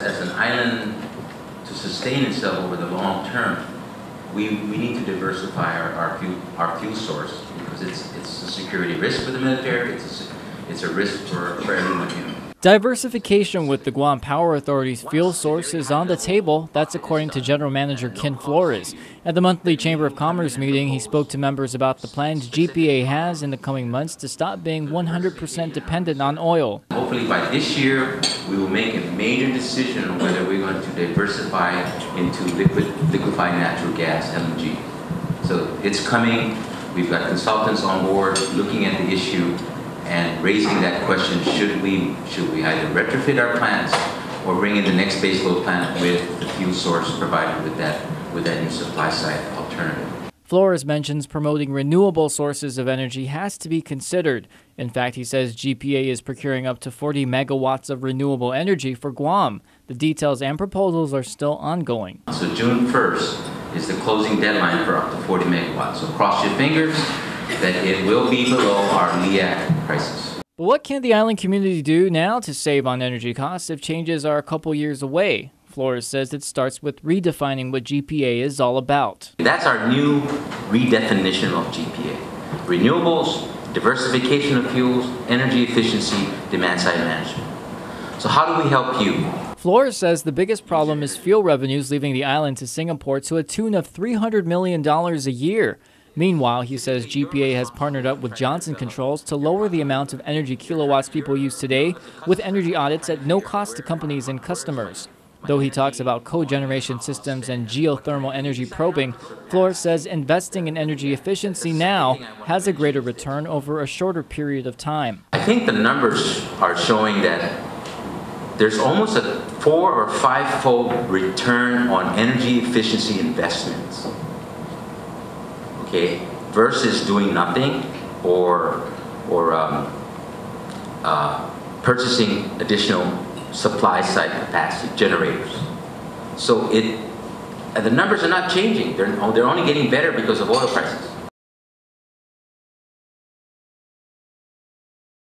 As an island, to sustain itself over the long term, we need to diversify our fuel source, because it's a security risk for the military, it's a risk for everyone here. Diversification with the Guam Power Authority's fuel source is on the table. That's according to General Manager Ken Flores. At the monthly Chamber of Commerce meeting, he spoke to members about the plans GPA has in the coming months to stop being 100% dependent on oil. Hopefully by this year, we will make a major decision on whether we're going to diversify into liquefied natural gas, LNG. So it's coming. We've got consultants on board looking at the issue and raising that question: should we either retrofit our plants or bring in the next baseload plant with the fuel source provided with that new supply side alternative. Flores mentions promoting renewable sources of energy has to be considered. In fact, he says GPA is procuring up to 40 megawatts of renewable energy for Guam. The details and proposals are still ongoing. So June 1st is the closing deadline for up to 40 megawatts. So cross your fingers that it will be below our LEAC prices. But what can the island community do now to save on energy costs if changes are a couple years away? Flores says it starts with redefining what GPA is all about. That's our new redefinition of GPA. Renewables, diversification of fuels, energy efficiency, demand-side management. So how do we help you? Flores says the biggest problem is fuel revenues leaving the island to Singapore to a tune of $300 million a year. Meanwhile, he says GPA has partnered up with Johnson Controls to lower the amount of energy kilowatts people use today with energy audits at no cost to companies and customers. Though he talks about cogeneration systems and geothermal energy probing, Flores says investing in energy efficiency now has a greater return over a shorter period of time. I think the numbers are showing that there's almost a 4 or 5-fold return on energy efficiency investments. Okay, versus doing nothing or purchasing additional supply side capacity generators. So the numbers are not changing. They're only getting better because of oil prices.